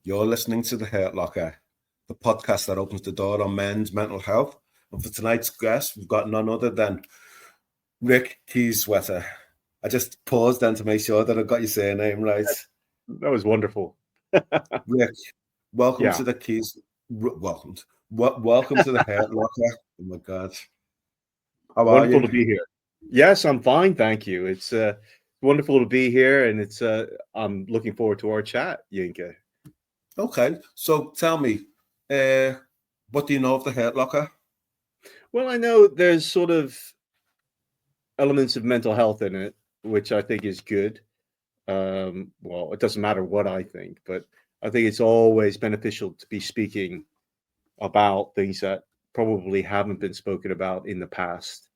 You're listening to The Hurt Locker, the podcast that opens the door on men's mental health. And for tonight's guest, we've got none other than Rick Kiesewetter. I just paused then to make sure that I got your surname right. That was wonderful. Rick, welcome Yeah. to the Welcome to The Hurt Locker. Oh my God. How are Wonderful you? to be here. Yes, I'm fine, thank you. It's wonderful to be here, and it's I'm looking forward to our chat, Yinka. Okay, so tell me, what do you know of The Hurt Locker? Well, I know there's sort of elements of mental health in it, which I think is good. Well, it doesn't matter what I think, but I think it's always beneficial to be speaking about things that probably haven't been spoken about in the past.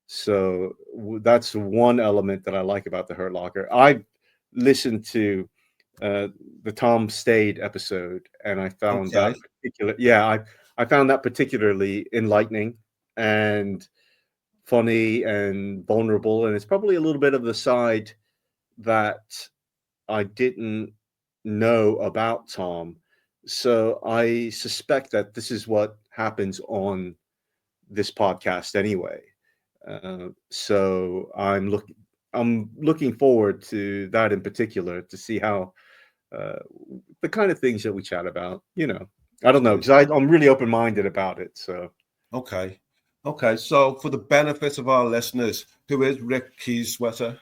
So that's one element that I like about the Hurt Locker. I listened to the Tom Stade episode, and I found that I found that particularly enlightening and funny and vulnerable, and it's probably a little bit of the side that I didn't know about Tom. So I suspect that this is what happens on this podcast anyway. So I'm looking forward to that in particular, to see how the kind of things that we chat about. I don't know, because I'm really open-minded about it. So okay. So for the benefit of our listeners, who is Rick Kiesewetter?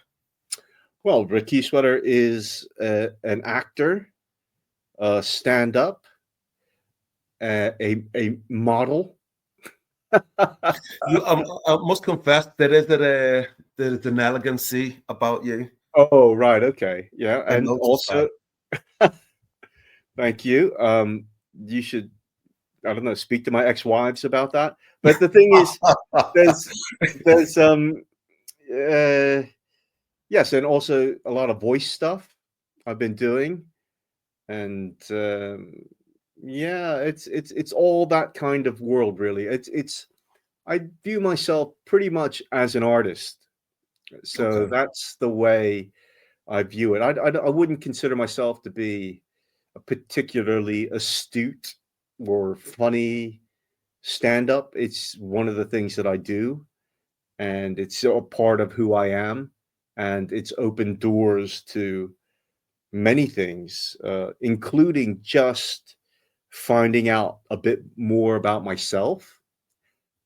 Well, Rick Kiesewetter is an actor, stand-up, a model. I must confess, there's an elegancy about you. Oh, right. Okay. Yeah. And also, thank you. You should, I don't know, speak to my ex-wives about that. But the thing is, yes, and also a lot of voice stuff I've been doing. And it's all that kind of world, really. I view myself pretty much as an artist. So that's the way I view it. I wouldn't consider myself to be a particularly astute or funny stand-up. It's one of the things that I do, and it's a part of who I am, and it's opened doors to many things, including just finding out a bit more about myself,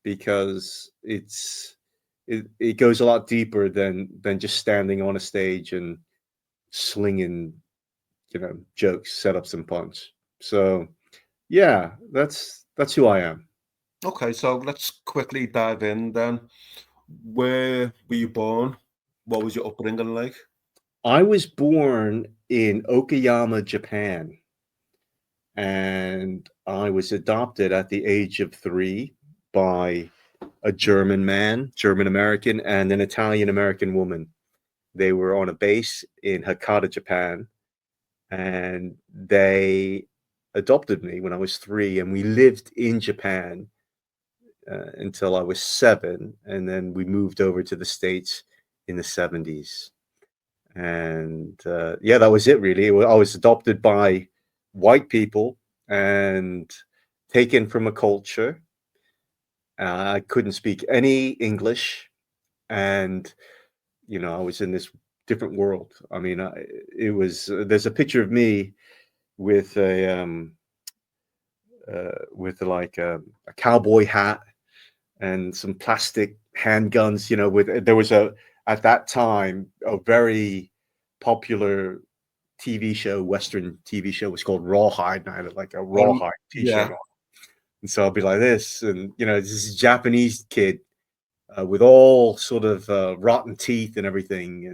because it goes a lot deeper than just standing on a stage and slinging, jokes, setups, and punch. So, yeah, that's who I am. Okay, so let's quickly dive in then. Where were you born? What was your upbringing like? I was born in Okayama, Japan, and I was adopted at the age of 3 by a German man, German American, and an Italian American woman. They were on a base in Hakata, Japan, and they adopted me when I was 3, and we lived in Japan until I was 7, and then we moved over to the States in the 70s. And that was it, really. I was adopted by white people and taken from a culture. I couldn't speak any English, and I was in this different world. I mean, it was. There's a picture of me with a cowboy hat and some plastic handguns. There was at that time a very popular TV show, Western TV show, was called Rawhide, and I had like a Rawhide T-shirt on. And so I'll be like this, and this is a Japanese kid with all sort of rotten teeth and everything,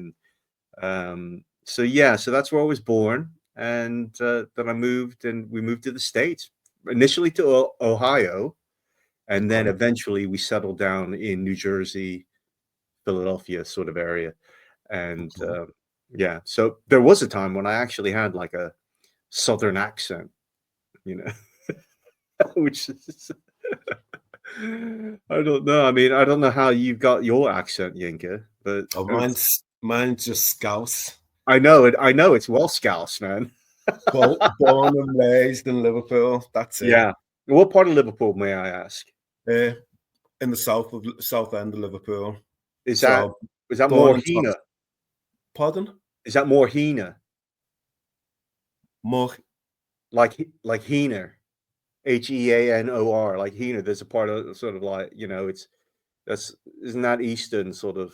and so that's where I was born, and then we moved to the States, initially to Ohio, and then eventually we settled down in New Jersey, Philadelphia sort of area, and so there was a time when I actually had like a Southern accent, which is I don't know. I mean, I don't know how you've got your accent, Yinka, but mine's just Scouse. I know it. I know it's well Scouse, man. Born and raised in Liverpool. That's it. Yeah. What part of Liverpool, may I ask? In the south end of Liverpool. Is So that born more and Hina? pardon? Is that more Hina? More Like Hina, Heanor, like Hina. There's a part of sort of like, isn't that Eastern sort of?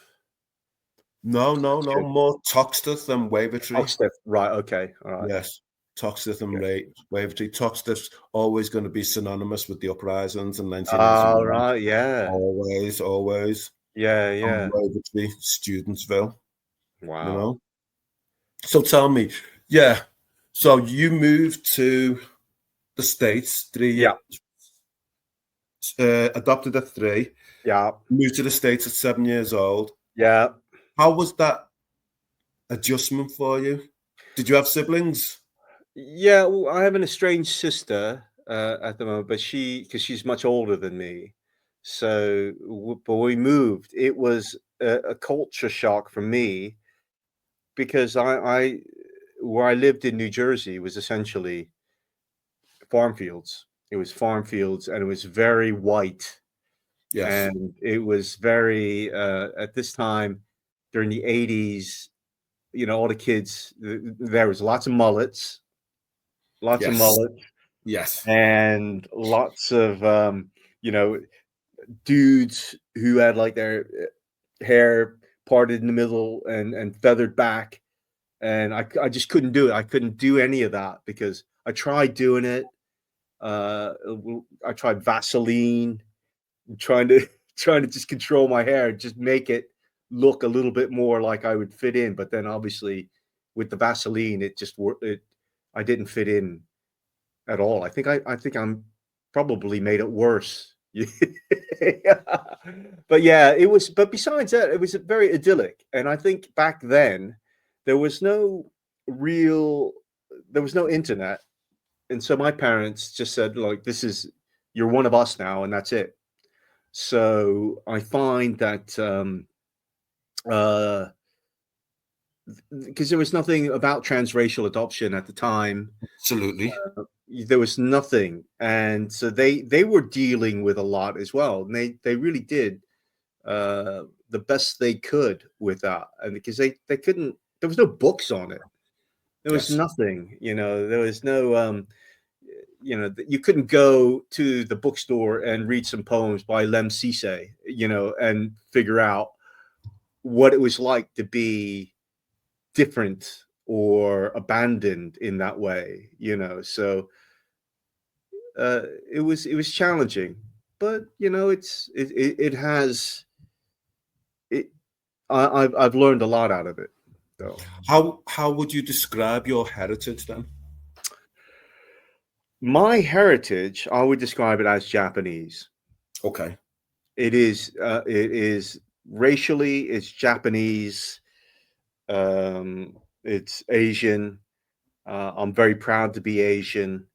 no. More Toxteth than Wavertree. Oxford. Right. Okay. All right. Yes. Toxteth and Okay. Wavertree. Toxteth's always going to be synonymous with the uprisings in All 1989. right. Yeah. Always. Yeah. And Yeah. Wavertree, Studentsville, you Wow. know. So tell me, yeah. So you moved to the States Yeah. adopted at 3, Yeah. moved to the States at 7 years old. Yeah. How was that adjustment for you? Did you have siblings? Yeah. Well, I have an estranged sister at the moment, but because she's much older than me. So, but when we moved, it was a culture shock for me because I where I lived in New Jersey was essentially farm fields. It was farm fields, and it was very white, Yes. and it was very at this time during the 80s. All the kids. There was lots of Yes. mullets, Yes. and lots of you know dudes who had like their hair parted in the middle and feathered back, and I just couldn't do it. I couldn't do any of that because I tried doing it. Uh, I tried Vaseline, trying to trying to just control my hair, just make it look a little bit more like I would fit in. But then obviously with the Vaseline, it just worked. I didn't fit in at all. I think I'm probably made it worse. But yeah, it was. But besides that, it was very idyllic. And I think back then there was no real, there was no internet, and so my parents just said, "Like, you're one of us now, and that's it." So I find that uh, because there was nothing about transracial adoption at the time, Absolutely. there was nothing, and so they were dealing with a lot as well, and they really did the best they could with that, and because they couldn't, there was no books on it, there was Yes. nothing, there was no you couldn't go to the bookstore and read some poems by Lem Cisse, and figure out what it was like to be different or abandoned in that way, so uh, it was challenging, but it has it. I've learned a lot out of it, though. How would you describe your heritage then? My heritage, I would describe it as Japanese. Okay. It is racially, it's Japanese, it's Asian. I'm very proud to be Asian.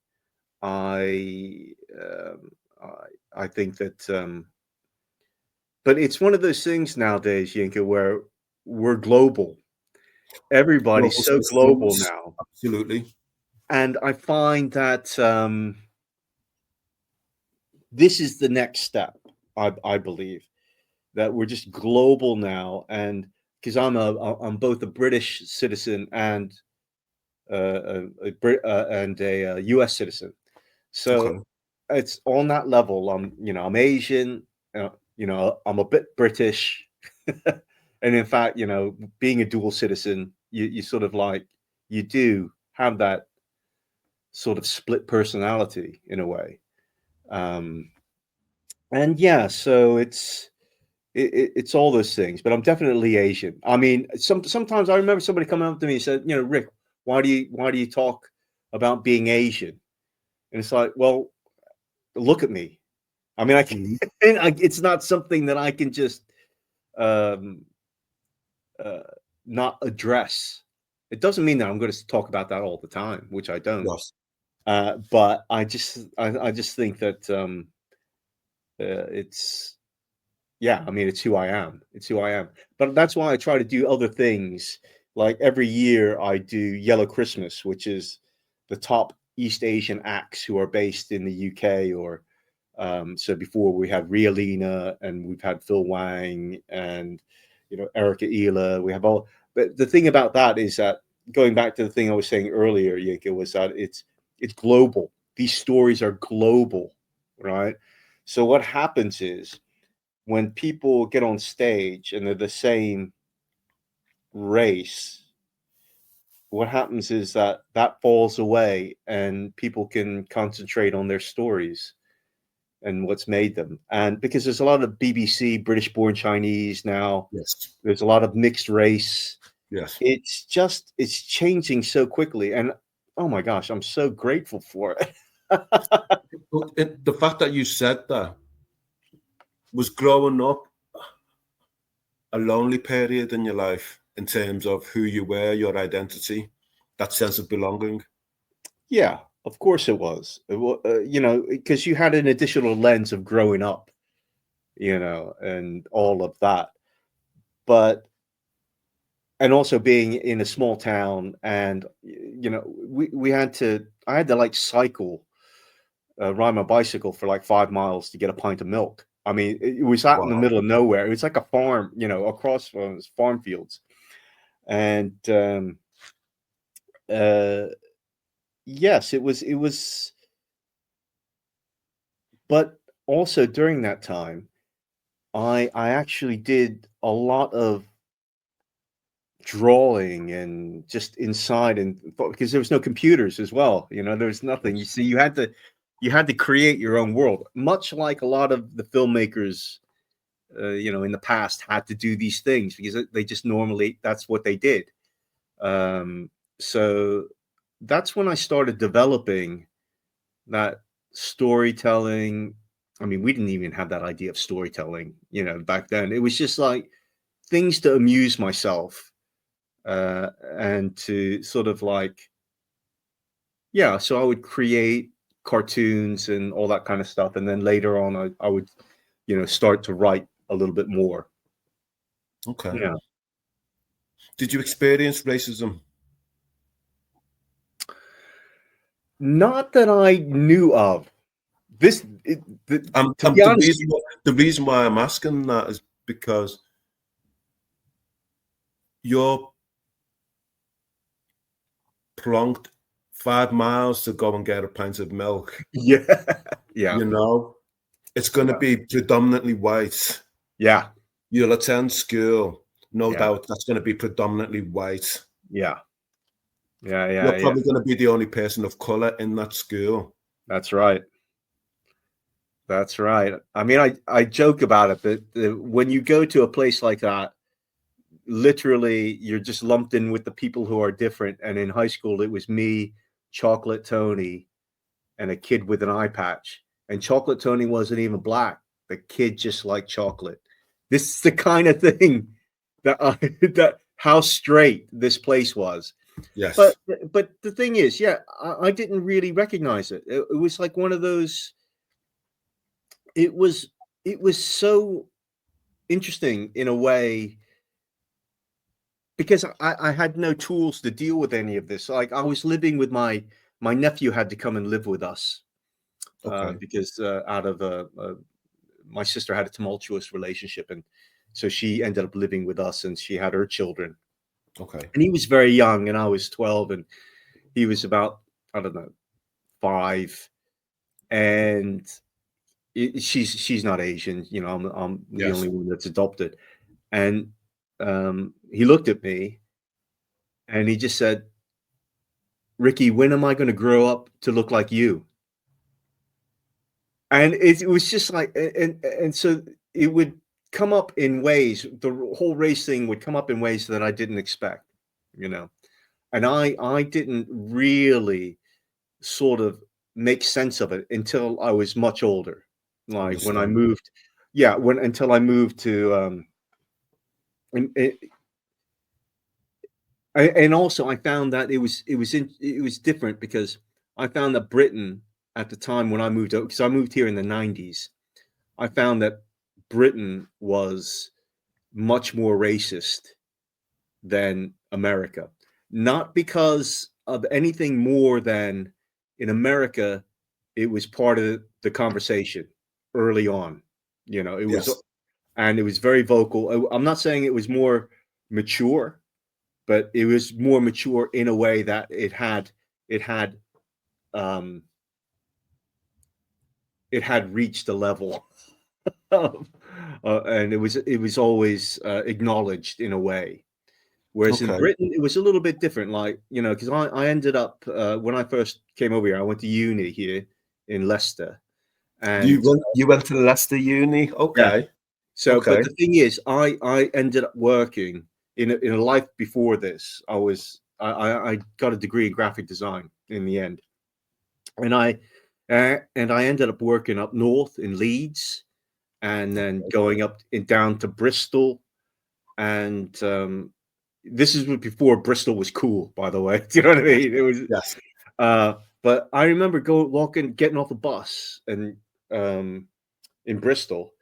I um, I think that, but it's one of those things nowadays, Yinka, where we're global. Everybody's Global so global systems. now, Absolutely. and I find that this is the next step. I believe that we're just global now, and because I'm both a British citizen and a U.S. citizen, so Okay. it's on that level. I'm Asian, I'm a bit British, and in fact, being a dual citizen, you sort of like, you do have that sort of split personality in a way. Um, and yeah, so it's all those things, but I'm definitely Asian. I mean, sometimes I remember somebody coming up to me and said, Rick, why do you talk about being Asian? And it's like, well, look at me. I mean, Mhm. it's not something that I can just um, uh, not address. It doesn't mean that I'm going to talk about that all the time, which I don't. Yes. But I just think that it's, yeah. I mean, it's who I am. It's who I am. But that's why I try to do other things. Like every year, I do Yellow Christmas, which is the top East Asian acts who are based in the UK, or so before we had Rialina, and we've had Phil Wang, and Erica Ela. We have all. But the thing about that is that, going back to the thing I was saying earlier, Yinka, was that it's global. These stories are global, right? So what happens is, when people get on stage and they're the same race, what happens is that falls away, and people can concentrate on their stories and what's made them. And because there's a lot of BBC, British born Chinese now, Yes. there's a lot of mixed race. Yes. It's changing so quickly. And oh my gosh, I'm so grateful for it. The fact that you said that, was growing up a lonely period in your life in terms of who you were, your identity, that sense of belonging? Yeah, of course it was. Because you had an additional lens of growing up, and all of that. But, and also being in a small town, and, I had to like cycle, ride my bicycle for like 5 miles to get a pint of milk. I mean, it was out in the middle of nowhere. It was like a farm, across from farm fields. And, yes, it was, but also during that time, I actually did a lot of drawing and just inside, and because there was no computers as well, there was nothing. You see, you had to create your own world, much like a lot of the filmmakers, in the past had to do these things, because they just normally, that's what they did. So that's when I started developing that storytelling. I mean, we didn't even have that idea of storytelling, back then. It was just like things to amuse myself, and to sort of like, yeah. So I would create cartoons and all that kind of stuff, and then later on, I would, start to write a little bit more. Okay. Yeah. Did you experience racism? Not that I knew of. To be honest, The reason why I'm asking that is because you're plonked 5 miles to go and get a pint of milk. yeah, yeah, It's going to be predominantly white. yeah, You'll attend school, no Yeah. doubt. That's going to be predominantly white. yeah, You're probably going to be the only person of color in that school. That's right. That's right. I mean, I joke about it, but when you go to a place like that, literally you're just lumped in with the people who are different. And in high school, it was me, Chocolate Tony, and a kid with an eye patch. And Chocolate Tony wasn't even black. The kid just liked chocolate. This is the kind of thing that how straight this place was. Yes. But the thing is, yeah, I didn't really recognize it. It was like one of those. It was so interesting in a way, because I had no tools to deal with any of this. Like, I was living with my nephew had to come and live with us, because out of my sister had a tumultuous relationship, and so she ended up living with us, and she had her children. Okay. And he was very young, and I was 12, and he was about, I don't know, 5, and she's not Asian, I'm the Yes. only one that's adopted. And he looked at me and he just said, "Ricky, when am I going to grow up to look like you?" And it was just like, and so it would come up in ways, the whole race thing would come up in ways that I didn't expect, and I didn't really sort of make sense of it until I was much older. Like when I moved, until I moved to, and also I found that it was different, because I found that Britain at the time when I moved out, because I moved here in the 90s, I found that Britain was much more racist than America. Not because of anything more than in America, it was part of the conversation early on. It was, Yes. and it was very vocal. I'm not saying it was more mature, but it was more mature in a way that it had um, reached a level of, and it was always acknowledged in a way. Whereas in Okay. Britain, it was a little bit different. Like, because I ended up, when I first came over here, I went to uni here in Leicester. You And went to Leicester Uni? yeah, Okay. so, Okay. but the thing is, I ended up working in a life before this. I got a degree in graphic design in the end. And I ended up working up north in Leeds, and then going up down to Bristol. And this is before Bristol was cool, by the way. Do you know what I mean? It was, Yes. but I remember getting off the bus and in Bristol,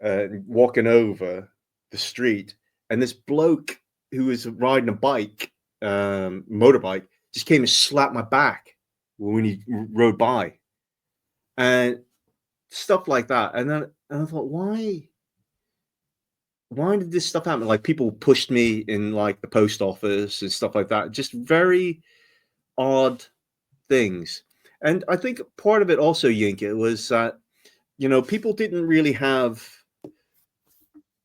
walking over the street, and this bloke who was riding a bike, motorbike, just came and slapped my back when he rode by, and stuff like that. And then I thought, why did this stuff happen? Like, people pushed me in like the post office and stuff like that. Just very odd things. And I think part of it also, Yinka, was that, people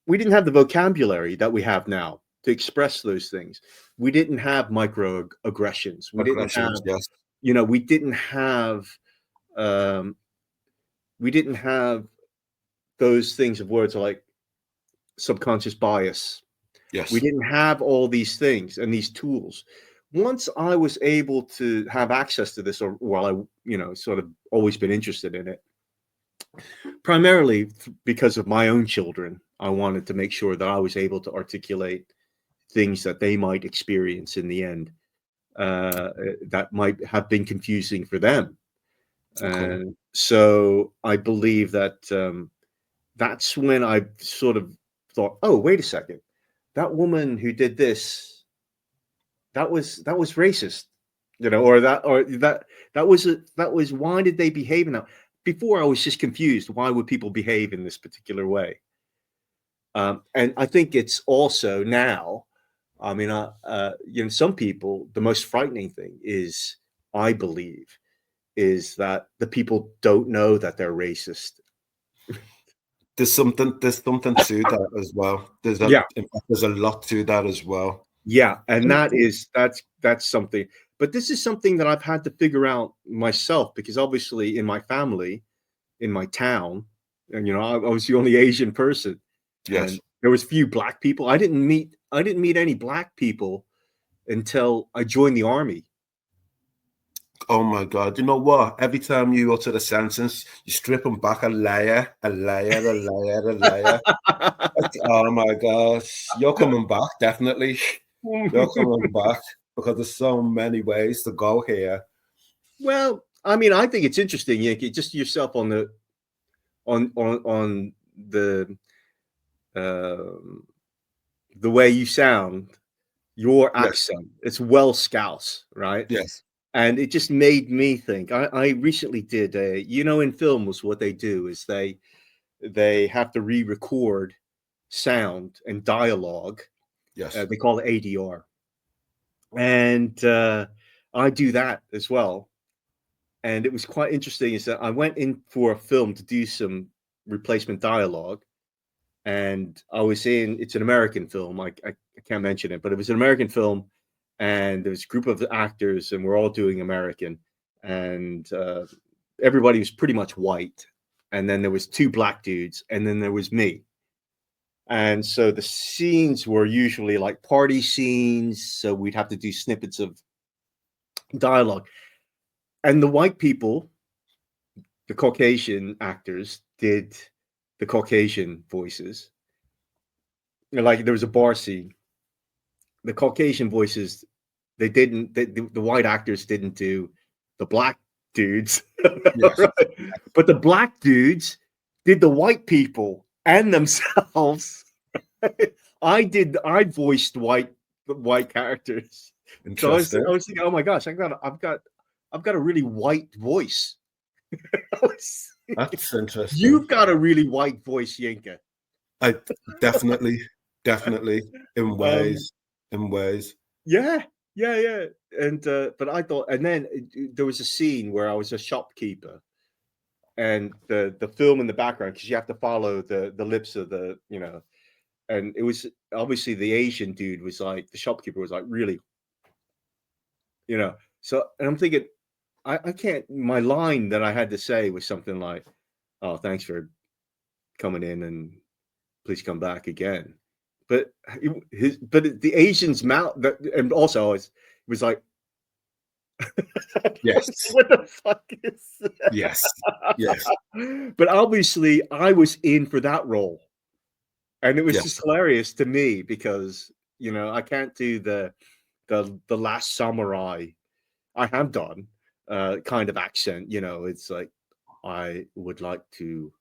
we didn't have the vocabulary that we have now to express those things. We didn't have microaggressions. Aggressions, yes. We didn't have, um, we didn't have those things of words like subconscious bias. Yes. We didn't have all these things and these tools. Once I was able to have access to this, or well, I, sort of always been interested in it, primarily because of my own children. I wanted to make sure that I was able to articulate things that they might experience in the end, that might have been confusing for them. Okay. And so I believe that that's when I sort of thought, oh, wait a second, that woman who did this, that was racist, or that was why did they behave now? Before, I was just confused. Why would people behave in this particular way? And I think it's also now, I mean, some people, the most frightening thing is, I believe, is that the people don't know that they're racist. There's something to that as well. In fact, there's a lot to that as well. Yeah, and that's something. But this is something that I've had to figure out myself, because obviously in my family, in my town, and I was the only Asian person. Yes. And there was few black people. I didn't meet any black people until I joined the army. Oh my God. You know what? Every time you utter the sentence, you strip them back a layer. Oh my gosh. You're coming back, definitely. You're coming back, because there's so many ways to go here. Well, I mean, I think it's interesting, Yankee, just yourself on the the way you sound, your accent. Yes. It's well Scouse, right? Yes. And it just made me think. I recently did in films, what they do is they have to re-record sound and dialogue. Yes. They call it ADR. And I do that as well. And it was quite interesting is that I went in for a film to do some replacement dialogue. And it's an American film. I can't mention it, but it was an American film. And there was a group of actors, and we're all doing American. And everybody was pretty much white. And then there was 2 black dudes, and then there was me. And so the scenes were usually like party scenes. So we'd have to do snippets of dialogue. And the white people, the Caucasian actors, did the Caucasian voices. Like, there was a bar scene. The Caucasian voices, the white actors didn't do the black dudes. Yes. Right? But the black dudes did the white people and themselves. I voiced white characters. So Interesting. I was thinking, oh my gosh, I've got a really white voice. I was That's interesting. You've got a really white voice, Yinka. I definitely, definitely in Um, ways, in ways. yeah, yeah. And but I thought, and then there was a scene where I was a shopkeeper, and the film in the background, because you have to follow the lips of the, and it was obviously the Asian dude was like, the shopkeeper was like really, So, and I'm thinking, I can't. My line that I had to say was something like, "Oh, thanks for coming in, and please come back again." But the Asian's mouth, and also it was like, Yes, what the fuck is yes, yes, that? But obviously, I was in for that role, and it was yes. just hilarious to me because I can't do the Last Samurai. I have done kind of accent. It's like, I would like to.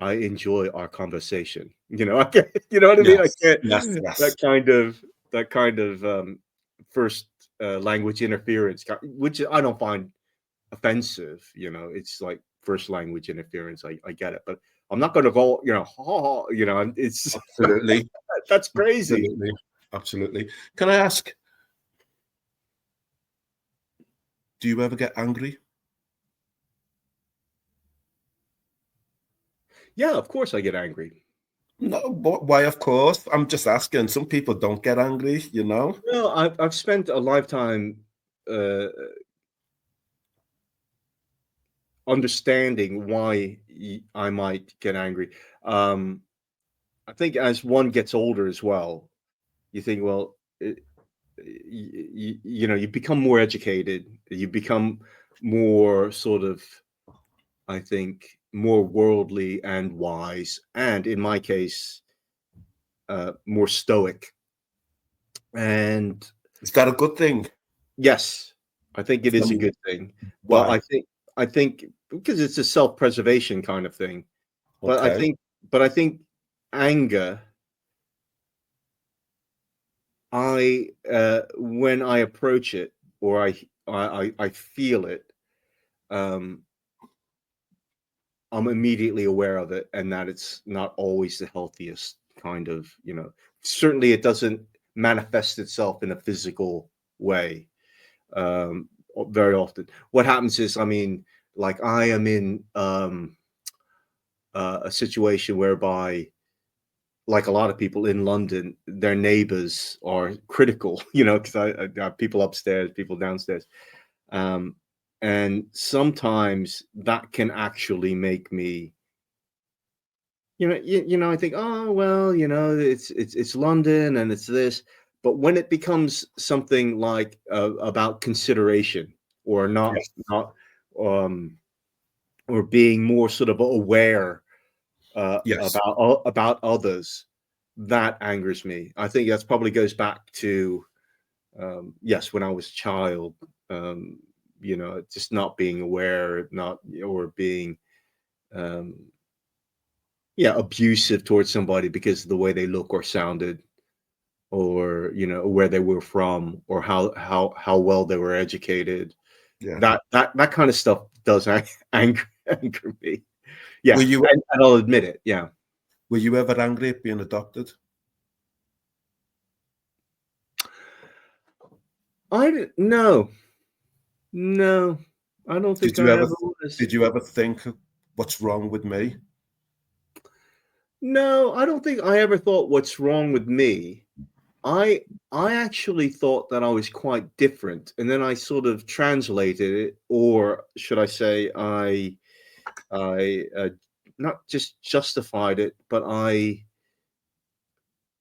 I enjoy our conversation. I can't, you know what I mean? I Yes, can't yes, that yes. kind of first language interference, which I don't find offensive. It's like first language interference. I get it, but I'm not going to go. It's Absolutely, that's crazy. absolutely, absolutely. Can I ask, do you ever get angry? Yeah, of course I get angry. No, but why? Of course. I'm just asking. Some people don't get angry, you know? No, I've spent a lifetime uh, understanding why I might get angry. Um, I think as one gets older as well, you think, well, you become more educated, you become more sort of, I think, more worldly and wise, and in my case, more stoic. And Is that a good thing? yes, I think it I is a mean, good thing. But why? I think because it's a self-preservation kind of thing. But I Okay. think but I think anger, when I approach it, or I feel it, um, I'm immediately aware of it, and that it's not always the healthiest kind of, certainly it doesn't manifest itself in a physical way, very often. What happens is, I mean, like I am in a situation whereby, like a lot of people in London, their neighbors are critical, because I have people upstairs, people downstairs. Um, and sometimes that can actually make me, I think, oh well, it's London and it's this. But when it becomes something like about consideration, or Yes. not, um, or being more sort of aware Yes. about others, that angers me. I think that's probably goes back to, yes, when I was a child, just not being aware, not or being, um, yeah, abusive towards somebody because of the way they look or sounded, or where they were from, or how well they were educated. Yeah. That kind of stuff does anger me. Were Yeah, you and I'll admit it. Yeah. were you ever angry at being adopted? No, no, I don't Did think you I ever ever was. did you ever think, what's wrong with me? No, I don't think I ever thought, "What's wrong with me?" I I actually thought that I was quite different, and then I sort of translated it, or should I say, I not just justified it, but I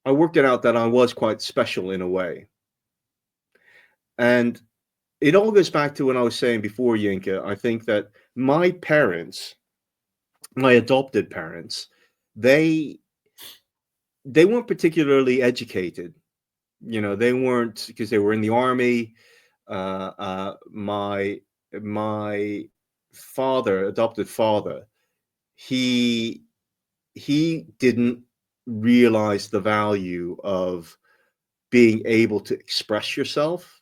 worked it out that I was quite special in a way. And it all goes back to what I was saying before, Yinka. I think that my parents, my adopted parents, they they weren't particularly educated. They weren't, because they were in the army. My father, adopted father, he he didn't realize the value of being able to express yourself.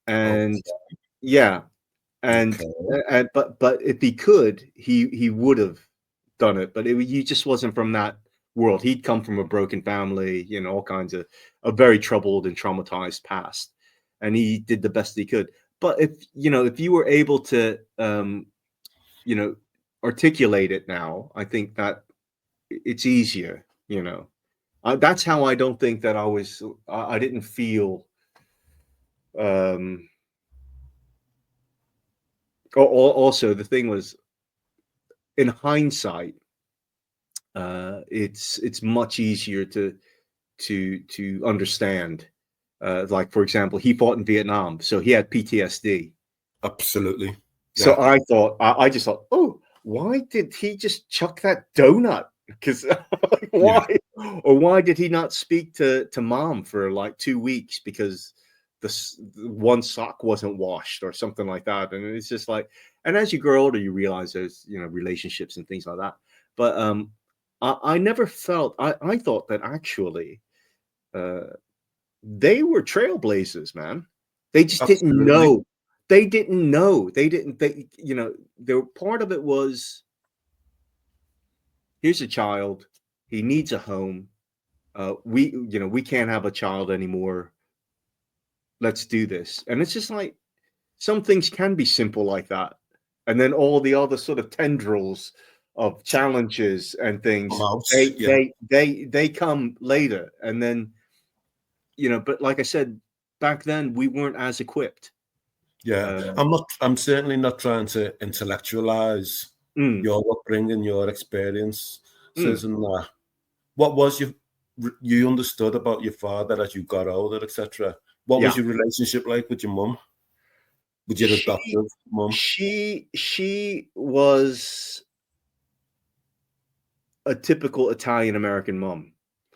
and yeah, and but if he could, he would have done it, but he just wasn't from that world. He'd come from a broken family, you know, all kinds of a very troubled and traumatized past, and he did the best he could. But if you were able to you know articulate it now, I think that it's easier. That's how I don't think that I didn't feel also the thing was, in hindsight, it's much easier to understand. Like, for example, he fought in Vietnam, so he had PTSD. Absolutely. So I just thought, oh, why did he just chuck that donut? Because why? Yeah. Or why did he not speak to mom for like 2 weeks because the one sock wasn't washed or something like that? And it's just like, and as you grow older, you realize there's relationships and things like that. But I never felt. I thought that actually they were trailblazers, man. They just didn't know. They didn't know. They didn't. Their part of it was, here's a child. He needs a home. We can't have a child anymore. Let's do this. And it's just like, some things can be simple like that. And then all the other sort of tendrils of challenges and things, they come later. And then, but like I said, back then we weren't as equipped. Yeah, I'm certainly not trying to intellectualize your upbringing, your experiences, and that. What was you understood about your father as you got older, etc.? What was your relationship like with your mum? With your adoptive mum? She was a typical Italian American mom.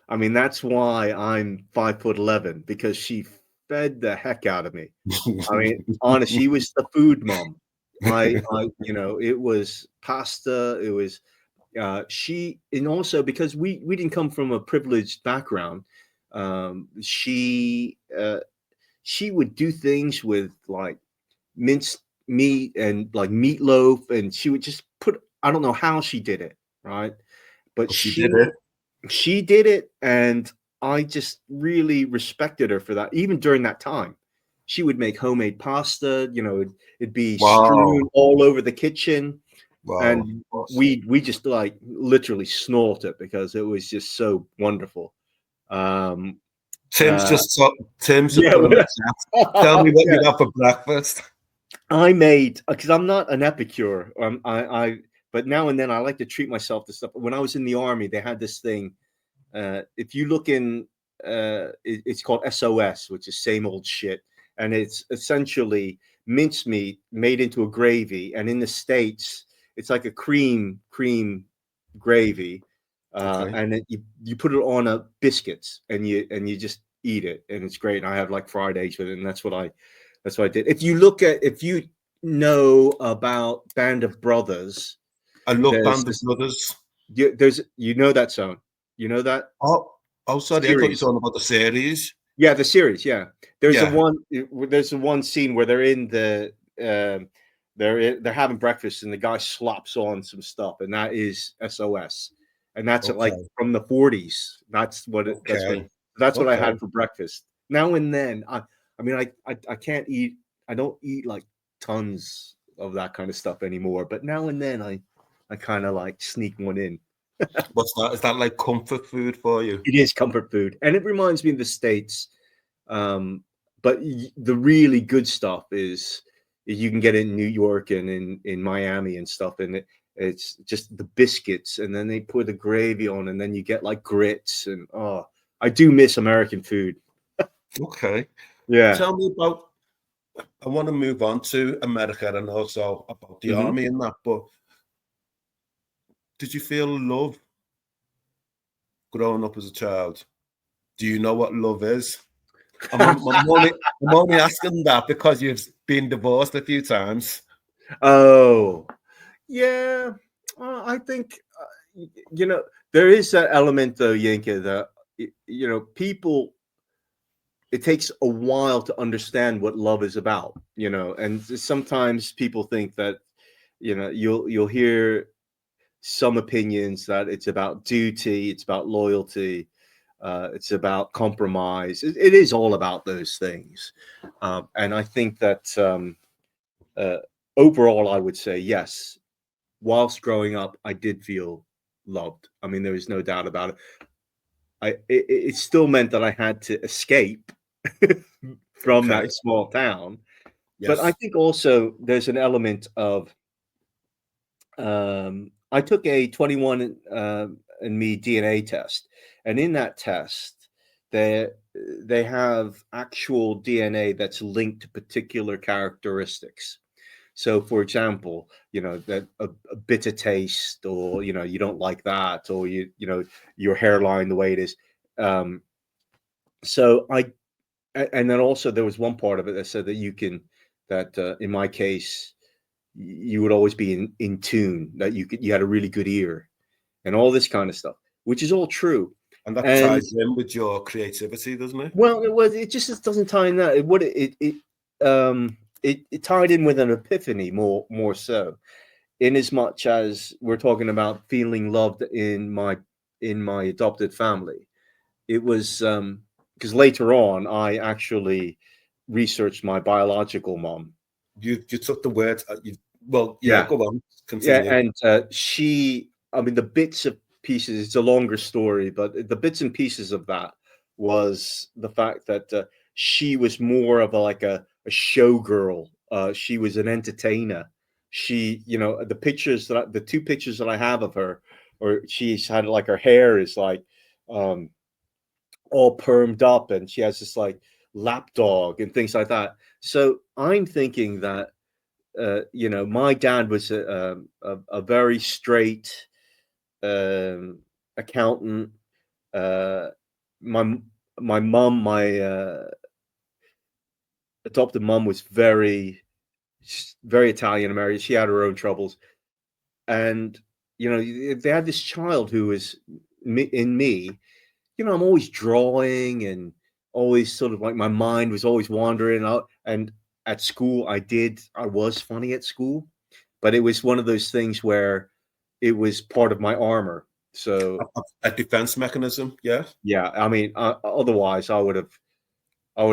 I mean, that's why I'm 5'11", because she fed the heck out of me. I mean, honestly, she was the food mom. It was pasta. It was and also because we didn't come from a privileged background. She would do things with like minced meat and like meatloaf, and she would just put. I don't know how she did it, right? But she did it. She did it, and I just really respected her for that. Even during that time, she would make homemade pasta. It'd be strewn all over the kitchen, and we just like literally snort it because it was just so wonderful. Tim's just put him in the chat. Tell me what you got for breakfast. I made, because I'm not an epicure. But now and then I like to treat myself to stuff. When I was in the army, they had this thing. If you look in, it's called SOS, which is same old shit. And it's essentially mincemeat made into a gravy. And in the States, it's like a cream gravy. And then you put it on a biscuits and you just eat it. And it's great. And I have like fried eggs with it. And that's what I did. If you know about Band of Brothers. I love Band of Brothers. That song. You know that? Oh, sorry. Series. I thought you were talking about the series. Yeah, the series. Yeah, there's a one scene where they're in the they're having breakfast and the guy slops on some stuff, and that is SOS, and that's like from the 40s. That's what that's what I had for breakfast. Now and then, I can't eat. I don't eat like tons of that kind of stuff anymore, but now and then I kind of like sneak one in. What's that? Is that like comfort food for you? It is comfort food, and it reminds me of the States. But the really good stuff is you can get it in New York and in Miami and stuff, and it's just the biscuits, and then they put the gravy on, and then you get like grits, and I do miss American food. Okay. Yeah. Tell me about. I want to move on to America and also about the army and that, but did you feel love growing up as a child? Do you know what love is? I'm only asking that because you've been divorced a few times. Oh, yeah. I think, there is that element though, Yinka, that, people it takes a while to understand what love is about, and sometimes people think that, you'll hear some opinions that it's about duty, it's about loyalty, it's about compromise. It is all about those things. And I think that overall, I would say, yes, whilst growing up, I did feel loved. I mean, there is no doubt about it. It still meant that I had to escape from Okay. that small town. But I Yes. think also there's an element of, I took a 21 and me DNA test, and in that test, they have actual DNA that's linked to particular characteristics. So, for example, that a bitter taste, or you don't like that, or your hairline the way it is. So and then also there was one part of it that said that in my case, you would always be in tune, that you had a really good ear, and all this kind of stuff, which is all true. And that And ties in with your creativity, doesn't it? well, it just doesn't tie in that. It tied in with an epiphany more so, in as much as we're talking about feeling loved in my adopted family. It was because later on I actually researched my biological mom. You took the words. Well, yeah. Yeah. Go on. Yeah, Continue. and I mean, the bits of pieces, it's a longer story, but the bits and pieces of that was the fact that she was more of a showgirl. She was an entertainer. She, the two pictures that I have of her, or she's had like her hair is like um, all permed up, and she has this like lapdog and things like that. So I'm thinking that my dad was a very straight accountant. Uh, my my adopted mom was very Italian American. She had her own troubles, and they had this child who was in me. I'm always drawing and always sort of like my mind was always wandering out. And at school, I was funny at school, but it was one of those things where it was part of my armor. So A defense mechanism. Yeah. yeah, I mean, otherwise I would have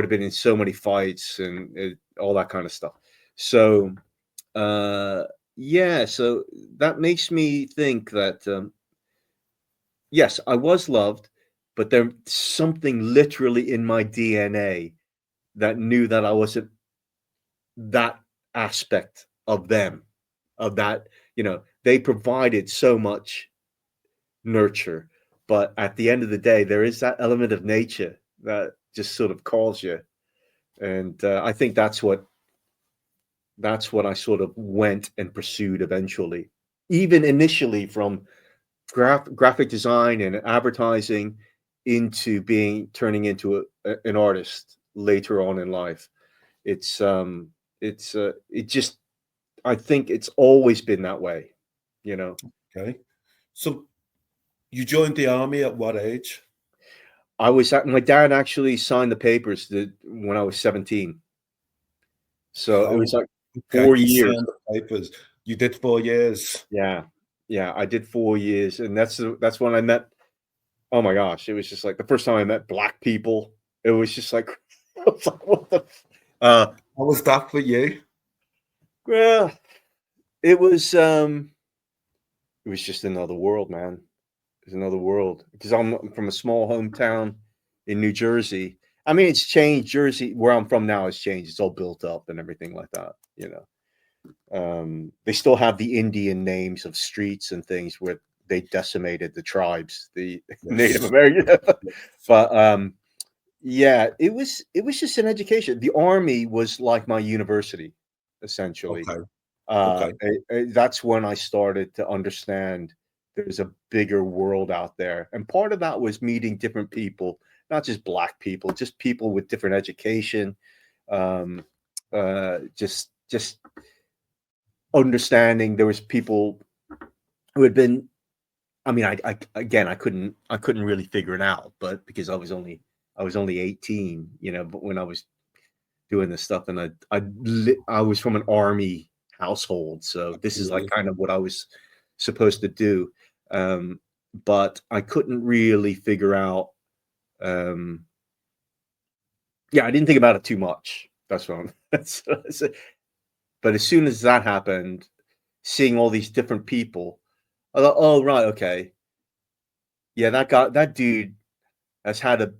been in so many fights and all that kind of stuff. So yeah, so that makes me think that yes, I was loved, but there's something literally in my DNA that knew that I wasn't that aspect of them, of that, they provided so much nurture. But at the end of the day, there is that element of nature that just sort of calls you. And I think that's what I sort of went and pursued eventually. Even initially from graphic design and advertising into turning into an artist later on in life. It just, I think it's always been that way, Okay. So you joined the army at what age? my dad actually signed the papers when I was 17. So it Oh, was like okay. 4 You years. signed the papers. You did 4 years. Yeah. Yeah. I did 4 years. And that's when I met, oh my gosh, it was just like the first time I met Black people. It was just like, I was like, what the How was that for you? well, it was just another world, man. It's another world because I'm from a small hometown in New Jersey. I mean, it's changed. Jersey, where I'm from now, has changed. It's all built up and everything like that. They still have the Indian names of streets and things where they decimated the tribes, the Native American. But yeah, it was just an education. The army was like my university, essentially. Okay. That's when I started to understand there's a bigger world out there. And part of that was meeting different people, not just Black people, just people with different education. Just understanding there was people who had been, I mean, I couldn't really figure it out, but because I was I was only 18, but when I was doing this stuff, and I was from an army household, so this is like kind of what I was supposed to do. But I couldn't really figure out. I didn't think about it too much. That's what I'm. But as soon as that happened, seeing all these different people, I thought, oh right, okay, yeah, that dude has had a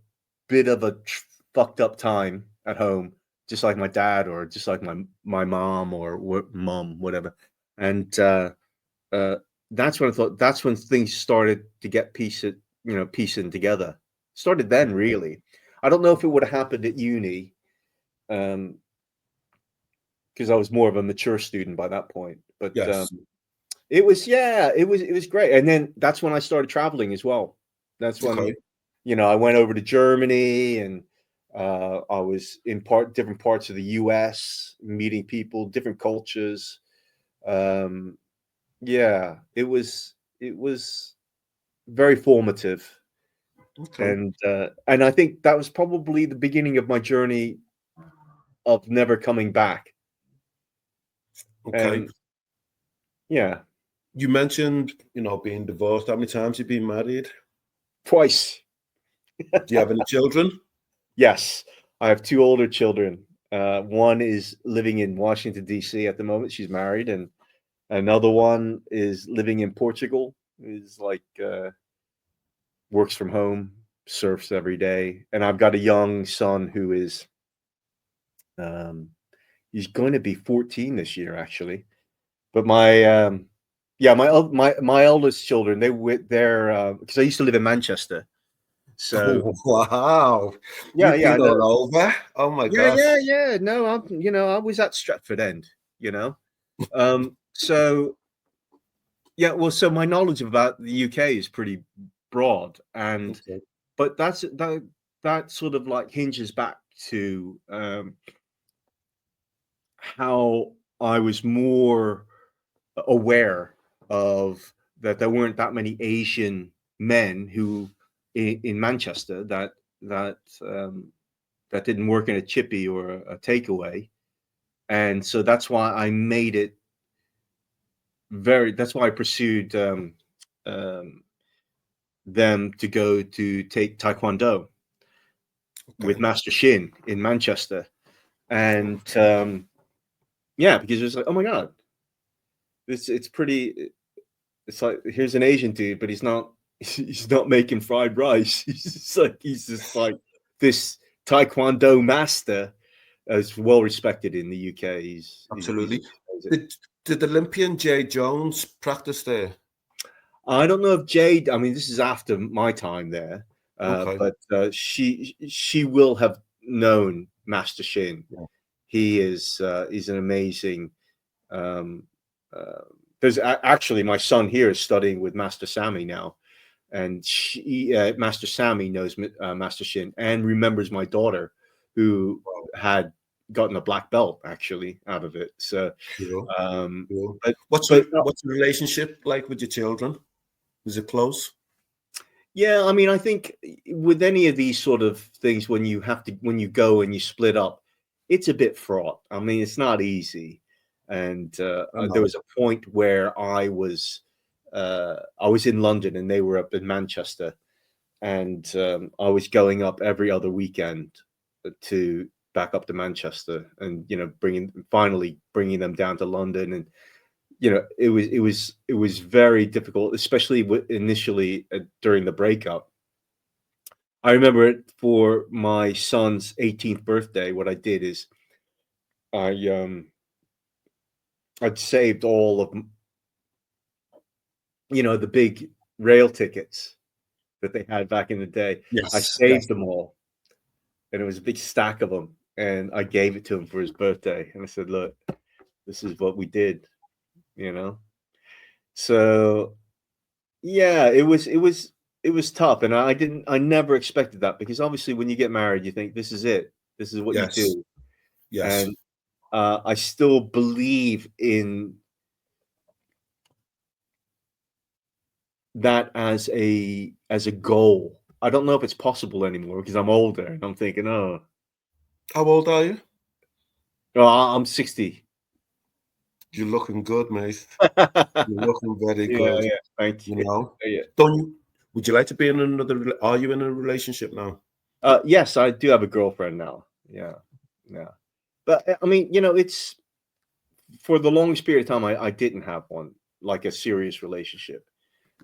bit of a fucked up time at home, just like my dad, or just like my mom, or mom, whatever. And that's when I thought, that's when things started to get piecing together. Started then, really. I don't know if it would have happened at uni, because I was more of a mature student by that point. But Yes. it was great. And then that's when I started traveling as well. That's when I went over to Germany, and I was in different parts of the US, meeting people, different cultures. It was very formative. And I think that was probably the beginning of my journey of never coming back. Okay. Yeah. You mentioned, being divorced. How many times have you been married? Twice. Do you have any children? Yes, I have 2 older children. One is living in Washington, D.C. at the moment. She's married, and another one is living in Portugal. Is like works from home, surfs every day. And I've got a young son who is he's going to be 14 this year, actually. But my eldest children, they're because I used to live in Manchester. So wow, you've been all over. Oh my gosh. Yeah. No, I was at Stretford End. So so my knowledge about the UK is pretty broad, and but that sort of like hinges back to how I was more aware of that there weren't that many Asian men who in Manchester that didn't work in a chippy or a takeaway. And so that's why I made it that's why I pursued them to go to take Taekwondo with Master Shin in Manchester. And because it was like, oh my God, it's pretty, it's like, here's an Asian dude, but he's not making fried rice. He's just like this Taekwondo master, as well respected in the UK. Absolutely. Did Olympian Jay Jones practice there? I don't know if Jade. I mean, this is after my time there, but she will have known Master Shin. Yeah. He's an amazing. There's actually my son here is studying with Master Sammy now, and Master Sammy knows Master Shin and remembers my daughter, who had gotten a black belt actually out of it. So, But what's the relationship like with your children? Is it close? Yeah, I mean, I think with any of these sort of things, when you go and you split up, it's a bit fraught. I mean, it's not easy. And there was a point where I was in London and they were up in Manchester, and I was going up every other weekend to back up to Manchester, and finally bringing them down to London. And it was very difficult, especially initially during the breakup. I remember it for my son's 18th birthday. What I did is I'd saved all of the big rail tickets that they had back in the day. Yes, I saved them all, and it was a big stack of them, and I gave it to him for his birthday. And I said, "Look, this is what we did." So yeah, it was tough, and I never expected that, because obviously when you get married, you think this is it, this is what you do. Yes. And I still believe in that as a goal, I don't know if it's possible anymore because I'm older and I'm thinking, oh, How old are you? I'm 60. You're looking good, mate. You're looking very Yeah, good. yeah. Thank You you. know, Yeah. don't you? Would you like to be in another? Are you in a relationship now? Yes, I do have a girlfriend now. Yeah, yeah. But I mean, it's for the longest period of time I didn't have one, like a serious relationship,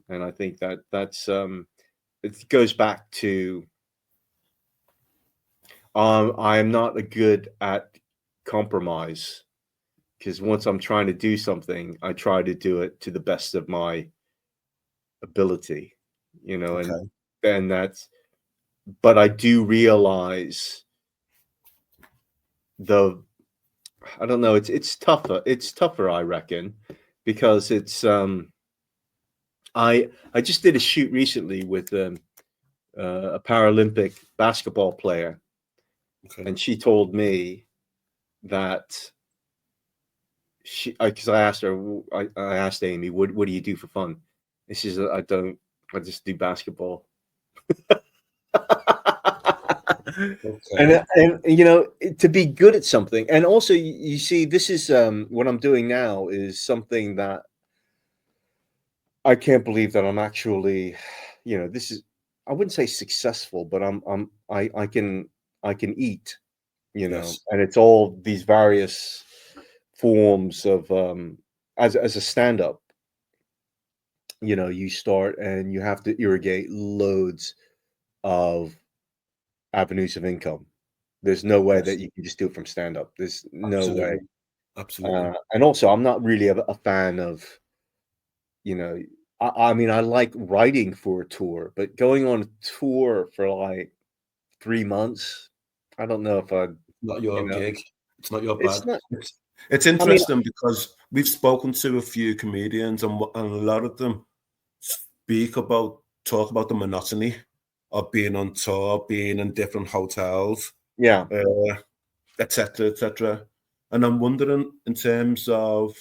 and I think that's it goes back to I am not a good at compromise because once I'm trying to do something, I try to do it to the best of my ability, and Okay. then that's. But I do realize the I don't know. It's tougher. It's tougher, I reckon, because it's I just did a shoot recently with a Paralympic basketball player, Okay. and she told me that because I asked her, I asked Amy, what do you do for fun? And she said, I don't. I just do basketball. Okay. And to be good at something, and also you see, this is what I'm doing now is something that I can't believe that I'm actually, this is, I wouldn't say successful, but I can eat, Yes. and it's all these various forms of as a stand-up, you start and you have to irrigate loads of avenues of income. There's no way Yes. that you can just do it from stand-up. There's no way. Absolutely. Absolutely. And also, I'm not really a fan of, you know, I mean, I like writing for a tour, but going on a tour for like 3 months, I don't know if I'd, Not you your know, gig. It's not your it's bad. not. It's I mean, interesting because we've spoken to a few comedians, and a lot of them talk about the monotony of being on tour, being in different hotels, yeah, uh, etc., etc. And I'm wondering, in terms of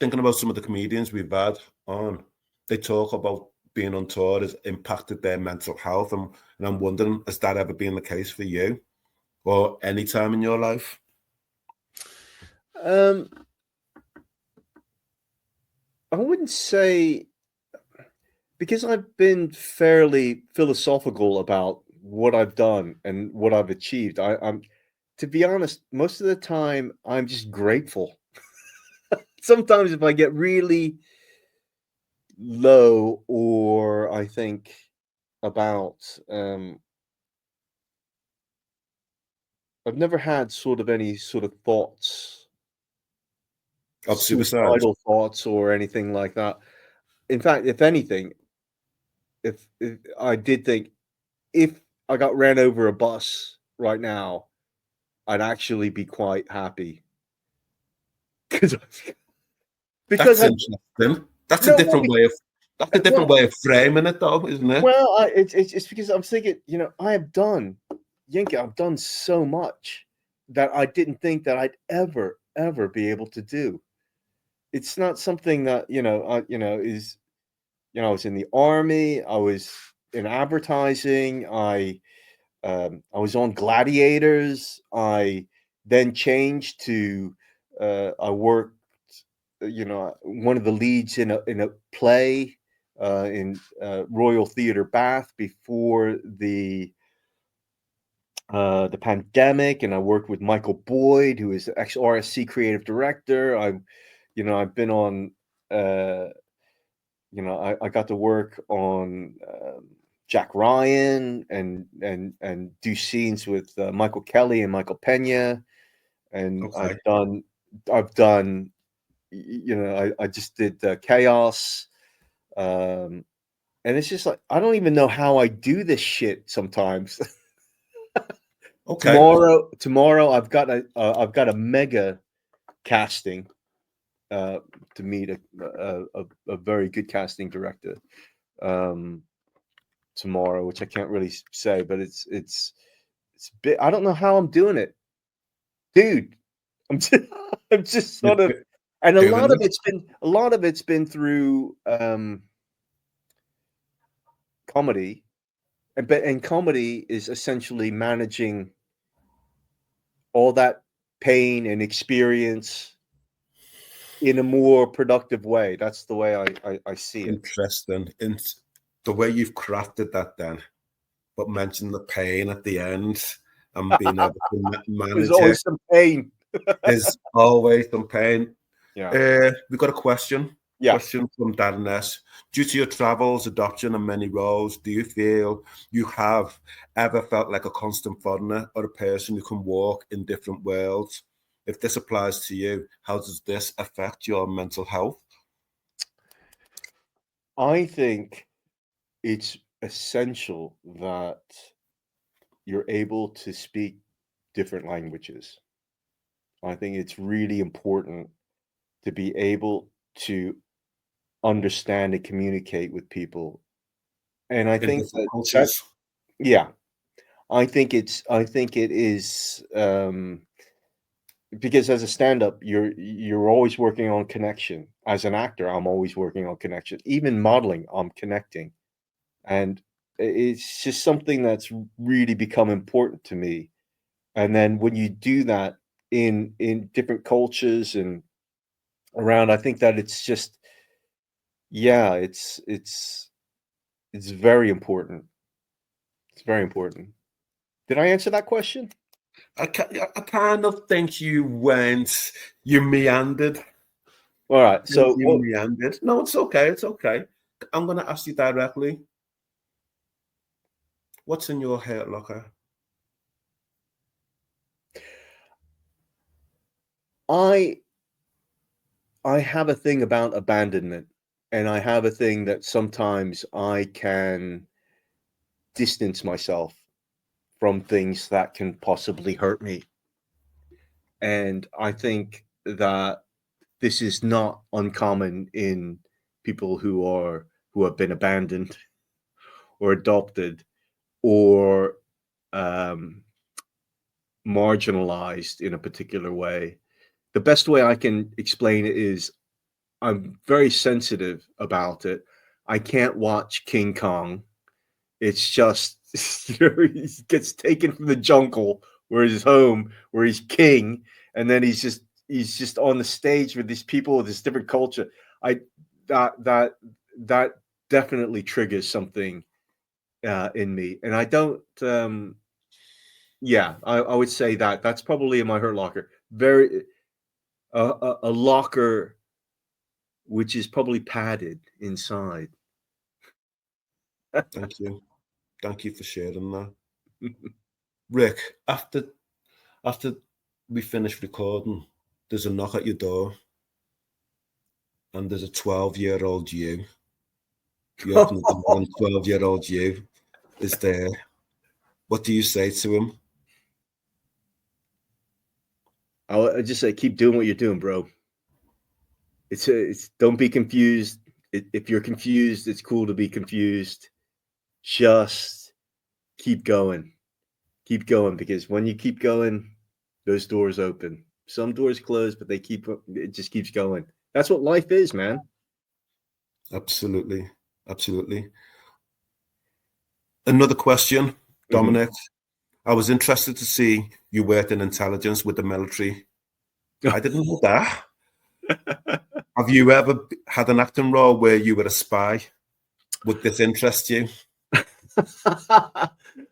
thinking about some of the comedians we've had on, they talk about being on tour has impacted their mental health, and I'm wondering, has that ever been the case for you, or any time in your life? um, I wouldn't say because I've been fairly philosophical about what I've done and what I've achieved. I'm, to be honest, most of the time I'm just grateful. Sometimes if I get really low or I think about I've never had sort of any sort of thoughts, Of suicide? suicidal thoughts or anything like that. In fact, if anything, if I did think if I got ran over a bus right now, I'd actually be quite happy because because That's I interesting. That's a no well, different way of that's a different well way of framing it, though, isn't it? it's because I'm thinking, I have done, Yinka, I've done so much that I didn't think that I'd ever be able to do. It's not something that, is, I was in the army, I was in advertising, I was on Gladiators, I then changed to, I worked, one of the leads in a play, in Royal Theatre Bath before the pandemic, and I worked with Michael Boyd, who is ex RSC creative director. I've been on, uh, I got to work on Jack Ryan and do scenes with Michael Kelly and Michael Pena, and Okay. I've done, I just did Chaos, um, and it's just like I don't even know how I do this shit sometimes. Okay. Tomorrow I've got a mega casting to meet a very good casting director um, tomorrow, which I can't really say, but it's bit. I don't know how I'm doing it, dude. I'm just, I'm just You're sort of, and doing it. a lot of it's been through comedy, and comedy is essentially managing all that pain and experience in a more productive way. That's the way I see it. Interesting. In the way you've crafted that then, but mention the pain at the end and being able to There's manage always it. some pain. There's always some pain. Yeah. We've got a question. Yeah. Question from Darren S. Due to your travels, adoption, and many roles, do you feel you have ever felt like a constant foreigner or a person who can walk in different worlds? If this applies to you, how does this affect your mental health? I think it's essential that you're able to speak different languages. I think it's really important to be able to understand and communicate with people. And I In think different that cultures? yeah, I think it is because as a stand-up, you're always working on connection. As an actor, I'm always working on connection. Even modeling, I'm connecting. And it's just something that's really become important to me. And then when you do that in different cultures and around, I think that it's just yeah, it's very important. It's very important. Did I answer that question? I kind of think you meandered. All right. So You meandered. No, it's okay. It's okay. I'm going to ask you directly. What's in your hurt locker? I have a thing about abandonment, and I have a thing that sometimes I can distance myself from things that can possibly hurt me. And I think that this is not uncommon in people who have been abandoned or adopted or marginalized in a particular way. The best way I can explain it is I'm very sensitive about it. I can't watch King Kong. It's just he gets taken from the jungle where he's home, where he's king, and then he's just on the stage with these people with this different culture. I that definitely triggers something in me, and I don't. Yeah, I would say that's probably in my hurt locker. Very a locker which is probably padded inside. Thank you. Thank you for sharing that. Rick, after we finish recording, there's a knock at your door and there's a 12-year-old you. You open the door and 12-year-old you is there. What do you say to him? I just say, keep doing what you're doing, bro. It's don't be confused. If you're confused, it's cool to be confused. Just keep going. Keep going, because when you keep going, those doors open. Some doors close, but it just keeps going. That's what life is, man. Absolutely. Absolutely. Another question, Dominic. I was interested to see you worked in intelligence with the military. I didn't know that. Have you ever had an acting role where you were a spy? Would this interest you?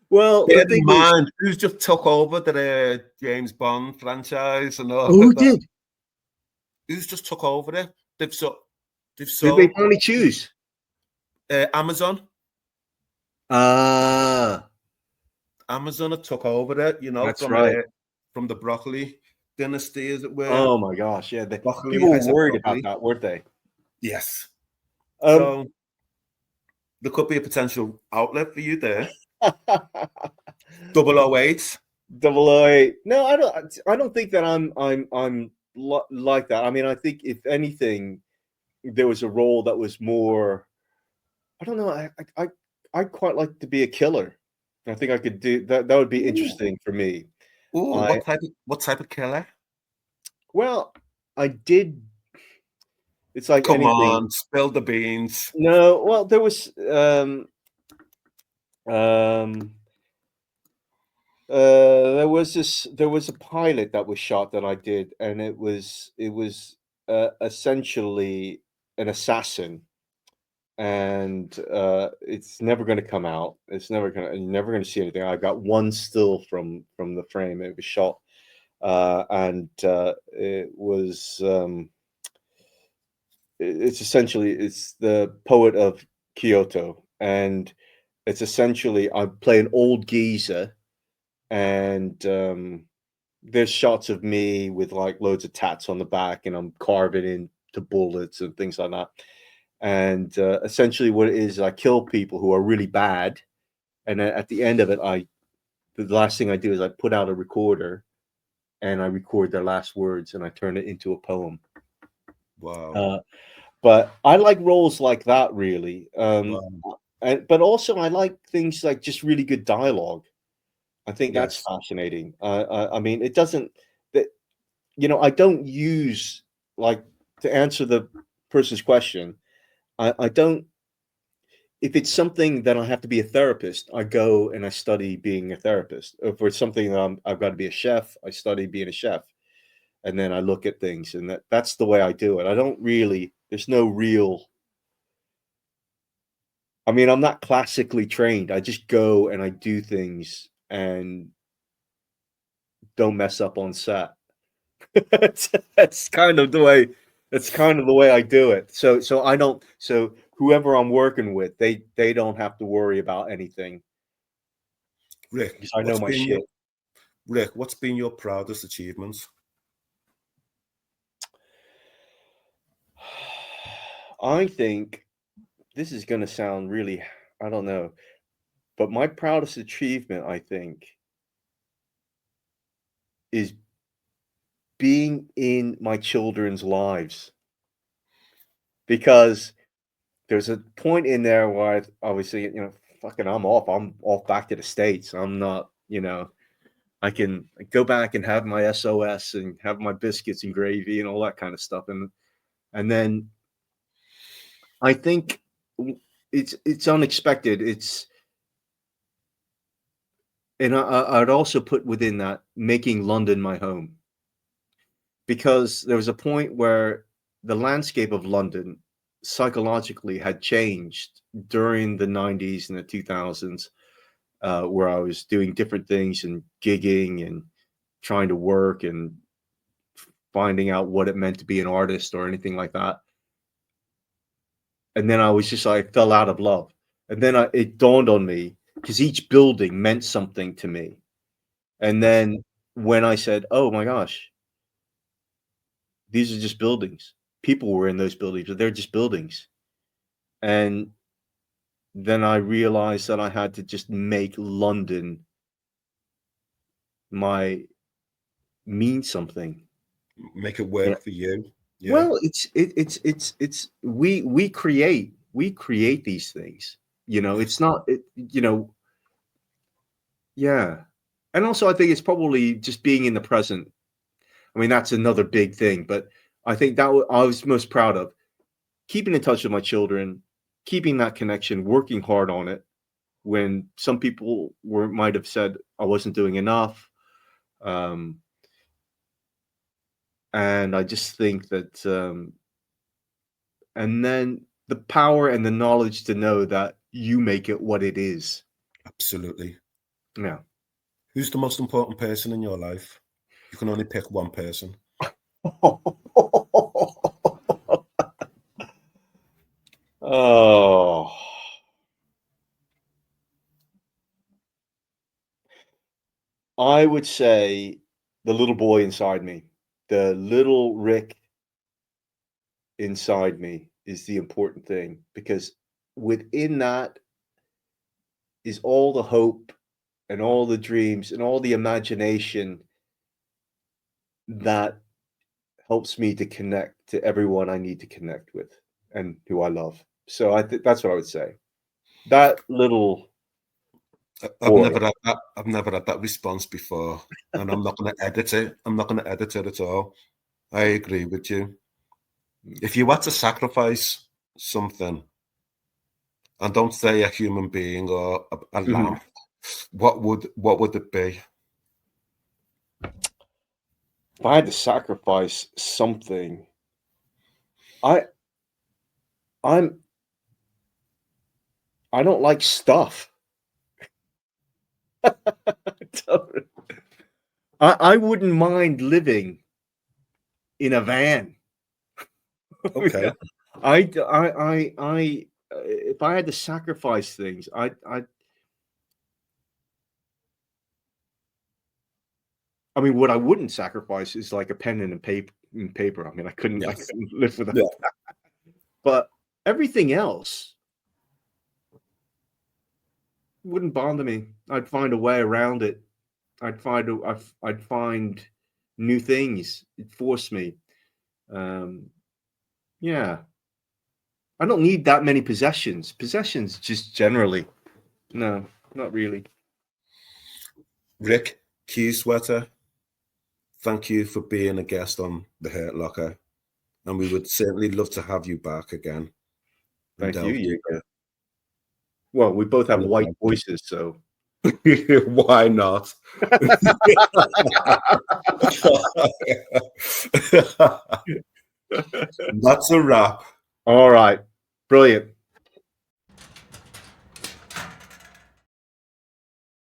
Well, Bear the in thing is, mind, who's just took over the James Bond franchise and all who of that? did? Who's just took over it? They've Did they sold finally choose? Amazon. Ah, Amazon have took over it, that's right. from the broccoli dynasty, as it were. Oh my gosh, yeah. Broccoli, People I were said worried about broccoli. that, weren't they? Yes. Um, So there could be a potential outlet for you there. 008. 008. No, I don't think that I'm like that. I mean, I think if anything, there was a role that was more. I don't know. I quite like to be a killer. I think I could do that. That would be interesting for me. Ooh, I what type of killer? well, I did. It's like Come anything. on, spill the beans. No, well, there was. There was a pilot that was shot that I did, and it was essentially an assassin, and it's never going to come out. You're never going to see anything. I got one still from the frame. It was shot, and it was it's the poet of Kyoto, and it's essentially I play an old geezer, and there's shots of me with like loads of tats on the back, and I'm carving into bullets and things like that. And essentially, what it is, I kill people who are really bad, and then at the end of it, the last thing I do is I put out a recorder, and I record their last words, and I turn it into a poem. Wow. But I like roles like that, really. Wow. But also I like things like just really good dialogue. I think that's Yes. fascinating. I mean, it doesn't that I don't use, like, to answer the person's question. I don't. If it's something that I have to be a therapist, I go and I study being a therapist. If it's something that I've got to be a chef, I study being a chef, and then I look at things, and that's the way I do it. I don't really. There's no real. I mean, I'm not classically trained. I just go and I do things and don't mess up on set. That's kind of the way. That's kind of the way I do it. So I don't. So whoever I'm working with, they don't have to worry about anything Rick, because I know my shit. Rick, what's been your proudest achievements? I think this is going to sound really, I don't know, but my proudest achievement, I think, is being in my children's lives, because there's a point in there where obviously, fucking I'm off back to the States. I'm not, I can go back and have my SOS and have my biscuits and gravy and all that kind of stuff. And then I think it's unexpected. And I'd also put within that making London my home, because there was a point where the landscape of London psychologically had changed during the 90s and the 2000s, where I was doing different things and gigging and trying to work and finding out what it meant to be an artist or anything like that. And then I fell out of love. And then it dawned on me, because each building meant something to me. And then when I said, oh my gosh, these are just buildings. People were in those buildings, but they're just buildings. And then I realized that I had to just make London mean something. Make it work for you. Yeah. Well, we create these things. It's not yeah. And also I think it's probably just being in the present. I mean, that's another big thing, but I think that I was most proud of keeping in touch with my children, keeping that connection, working hard on it when some people might have said I wasn't doing enough. And I just think that, and then the power and the knowledge to know that you make it what it is. Absolutely. Yeah. Who's the most important person in your life? You can only pick one person. Oh. I would say the little boy inside me, the little Rick inside me is the important thing, because within that is all the hope and all the dreams and all the imagination that helps me to connect to everyone I need to connect with and who I love. So I think that's what I would say. That little I've never had that response before, and I'm not going to edit it. I'm not going to edit it at all. I agree with you. If you had to sacrifice something and don't say a human being or a Mhm. lamb, what would it be? If I had to sacrifice something, I I'm I don't like stuff. I wouldn't mind living in a van. Okay. If I had to sacrifice things, I mean, what I wouldn't sacrifice is like a pen and a paper. I mean, I couldn't Yes. live without Yeah. that. But everything else wouldn't bother me. I'd find a way around it. I'd find new things. It'd force me. Yeah. I don't need that many possessions. Possessions just generally. No, not really. Rick Kiesewetter, thank you for being a guest on The Hurt Locker. And we would certainly love to have you back again. and Thank you, delve deeper. Yinka. Well, we both have Yeah. white voices, so Why not? That's a wrap. all right. Brilliant.